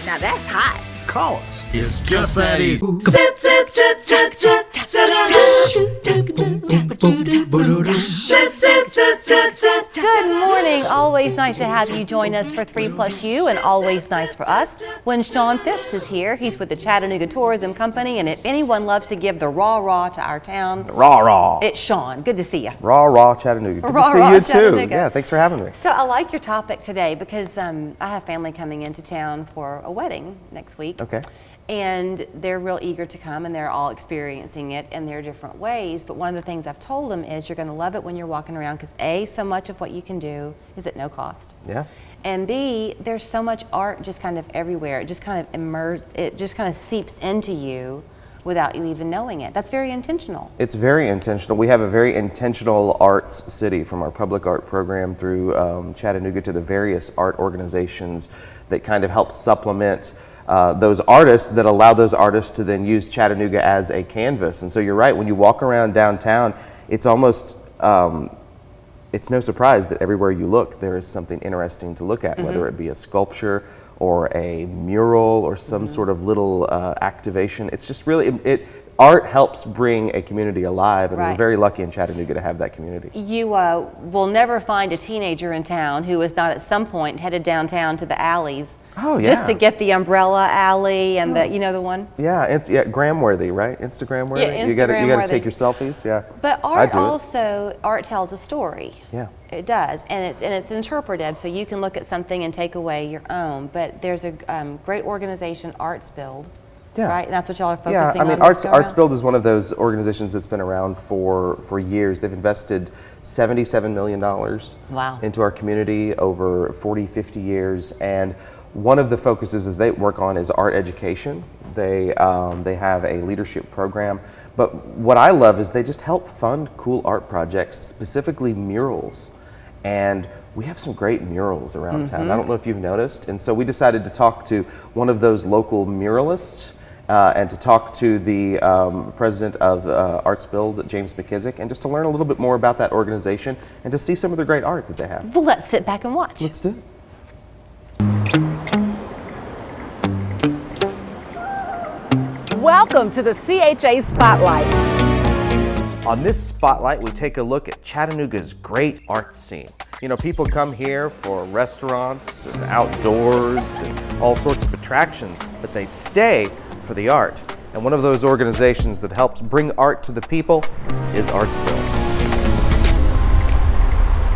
Now that's hot. Call us. It's just that easy. Good morning. Always nice to have you join us for 3+U, and always nice for us when Sean Phipps is here. He's with the Chattanooga Tourism Company, and if anyone loves to give the rah-rah to our town, Rah-rah. it's Sean. Good to see you. Rah-rah Chattanooga. Good to see Rah-rah you too. Chattanooga. Yeah, thanks for having me. So I like your topic today because I have family coming into town for a wedding next week. Okay. And they're real eager to come, and they're all experiencing it in their different ways. But one of the things I've told them is you're going to love it when you're walking around because A, so much of what you can do is at no cost. Yeah. And B, there's so much art just kind of everywhere. It just kind of seeps into you without you even knowing it. That's very intentional. It's very intentional. We have a very intentional arts city, from our public art program through Chattanooga to the various art organizations that kind of help supplement those artists, that allow those artists to then use Chattanooga as a canvas. And so you're right, when you walk around downtown, it's almost, it's no surprise that everywhere you look, there is something interesting to look at, whether it be a sculpture or a mural or some sort of little activation. It's just really, art helps bring a community alive, and we're very lucky in Chattanooga to have that community. You will never find a teenager in town who is not at some point headed downtown to the alleys. Oh, yeah. Just to get the umbrella alley and the, you know the one? Yeah, it's Gram-worthy, right? Instagram-worthy? Yeah, You gotta Instagram-worthy. take your selfies, yeah. But art also, art tells a story. Yeah. It does, and it's interpretive, so you can look at something and take away your own. But there's a great organization, Arts Build, right? And that's what y'all are focusing on. Yeah, I mean, Arts Build is one of those organizations that's been around for years. They've invested $77 million into our community over 40, 50 years, and one of the focuses they work on is art education. They have a leadership program, but what I love is they just help fund cool art projects, specifically murals. And we have some great murals around town. I don't know if you've noticed. And so we decided to talk to one of those local muralists and to talk to the president of Arts Build, James McKissick, and just to learn a little bit more about that organization and to see some of the great art that they have. Well, let's sit back and watch. Let's do it. Welcome to the CHA Spotlight. On this spotlight, we take a look at Chattanooga's great art scene. You know, people come here for restaurants and outdoors and all sorts of attractions, but they stay for the art. And one of those organizations that helps bring art to the people is Arts Build.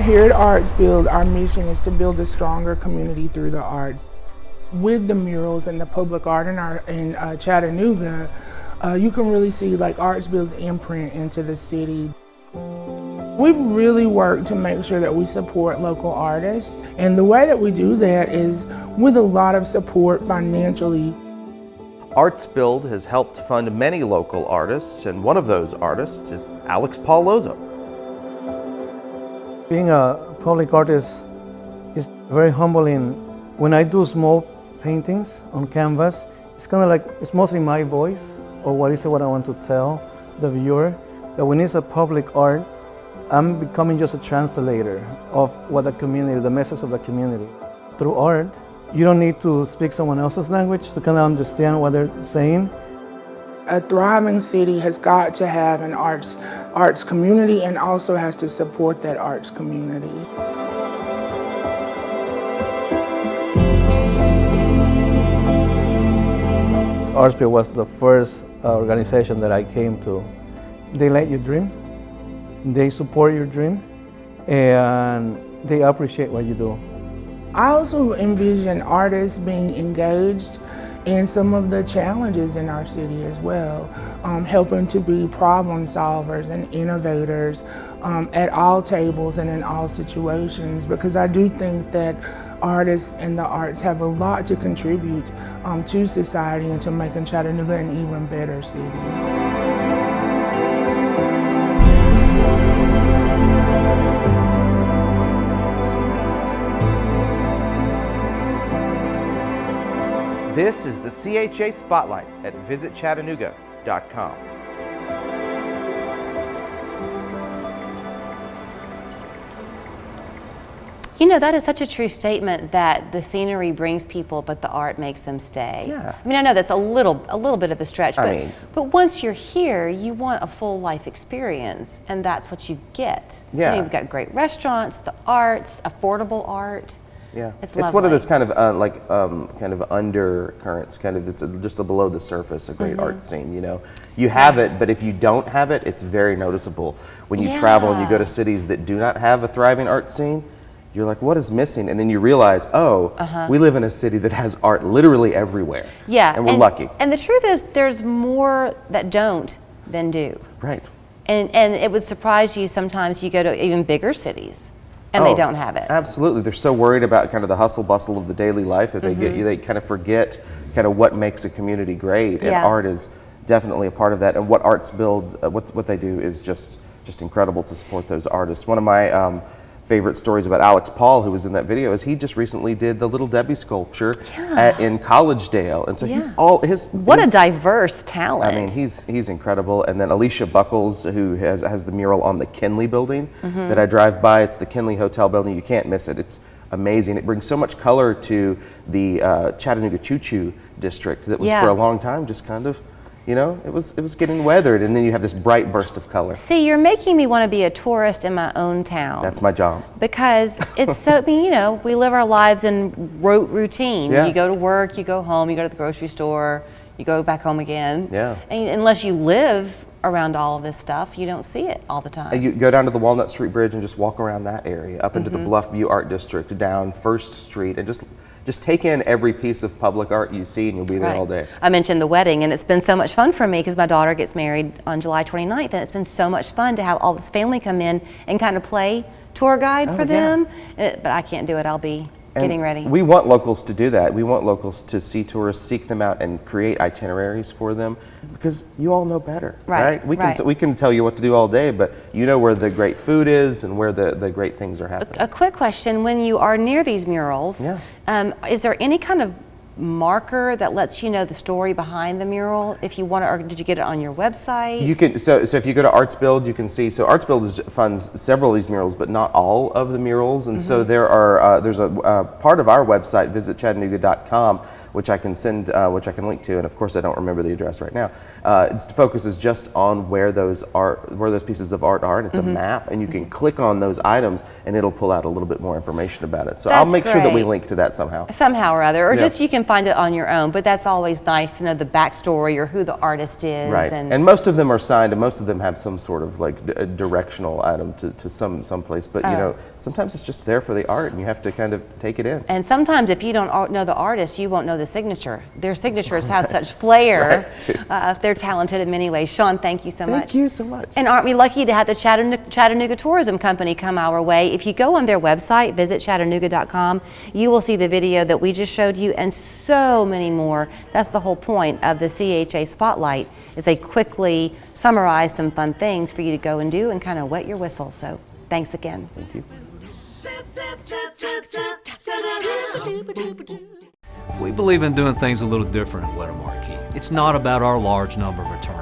Here at Arts Build, our mission is to build a stronger community through the arts. With the murals and the public art in Chattanooga, you can really see like Arts Build's imprint into the city. We've really worked to make sure that we support local artists, and the way that we do that is with a lot of support financially. Arts Build has helped fund many local artists, and one of those artists is Alex Paul Lozo. Being a public artist is very humbling. When I do small paintings on canvas, it's kind of like, it's mostly my voice or what I want to tell the viewer. But when it's a public art, I'm becoming just a translator of what the community, the message of the community. Through art, you don't need to speak someone else's language to kind of understand what they're saying. A thriving city has got to have an arts community and also has to support that arts community. Arts Build was the first organization that I came to. They let you dream, they support your dream, and they appreciate what you do. I also envision artists being engaged in some of the challenges in our city as well, helping to be problem solvers and innovators at all tables and in all situations, because I do think that artists and the arts have a lot to contribute to society and to making Chattanooga an even better city. This is the CHA Spotlight at visitchattanooga.com. You know, that is such a true statement that the scenery brings people, but the art makes them stay. Yeah. I mean, I know that's a little bit of a stretch, but once you're here, you want a full life experience, and that's what you get. Yeah. You know, you've got great restaurants, the arts, affordable art. Yeah, it's one of those kind of kind of undercurrents, kind of, it's just a below the surface, a great art scene. You know, you have it, but if you don't have it, it's very noticeable. When you travel and you go to cities that do not have a thriving art scene, you're like, what is missing? And then you realize, we live in a city that has art literally everywhere. Yeah, and we're lucky. And the truth is, there's more that don't than do. Right. And it would surprise you sometimes. You go to even bigger cities, and they don't have it. Absolutely. They're so worried about kind of the hustle bustle of the daily life that they kind of forget kind of what makes a community great. And art is definitely a part of that. And what arts build, what they do is just incredible to support those artists. One of my favorite stories about Alex Paul, who was in that video, is he just recently did the Little Debbie sculpture in Collegedale, and so he's what a diverse talent. I mean, he's incredible. And then Alicia Buckles, who has the mural on the Kinley building that I drive by. It's the Kinley Hotel building. You can't miss it. It's amazing. It brings so much color to the Chattanooga Choo Choo district that was for a long time just kind of, you know, it was getting weathered, and then you have this bright burst of color. See, you're making me want to be a tourist in my own town. That's my job. Because it's so, I mean, you know, we live our lives in rote routine. Yeah. You go to work, you go home, you go to the grocery store, you go back home again. Yeah. And unless you live around all of this stuff, you don't see it all the time. You go down to the Walnut Street Bridge and just walk around that area, up into the Bluff View Art District, down First Street, and just take in every piece of public art you see, and you'll be there all day. I mentioned the wedding, and it's been so much fun for me because my daughter gets married on July 29th, and it's been so much fun to have all this family come in and kind of play tour guide for them. But I can't do it. I'll be getting ready. We want locals to do that. We want locals to see tourists, seek them out, and create itineraries for them, because you all know better, right? We can tell you what to do all day, but you know where the great food is and where the great things are happening. A quick question: when you are near these murals, is there any kind of marker that lets you know the story behind the mural, if you want to, or did you get it on your website? You can, so if you go to ArtsBuild, you can see, so ArtsBuild funds several of these murals, but not all of the murals, and so there's a part of our website, visitchattanooga.com, which I can send, which I can link to, and of course I don't remember the address right now. It focuses just on where those pieces of art are, and it's a map, and you can click on those items, and it'll pull out a little bit more information about it. So I'll make sure that we link to that somehow. Somehow or other, or just you can find it on your own. But that's always nice to know the backstory or who the artist is. Right, and most of them are signed, and most of them have some sort of like a directional item to some place. But you know, sometimes it's just there for the art, and you have to kind of take it in. And sometimes if you don't know the artist, you won't know the signature. Their signatures have such flair. They're talented in many ways. Sean, thank you so much. Thank you so much. And aren't we lucky to have the Chattanooga Tourism Company come our way? If you go on their website, visit Chattanooga.com, you will see the video that we just showed you and so many more. That's the whole point of the CHA Spotlight, is they quickly summarize some fun things for you to go and do and kind of wet your whistle. So thanks again. Thank you. We believe in doing things a little different at Wetter Marquee. It's not about our large number of returns.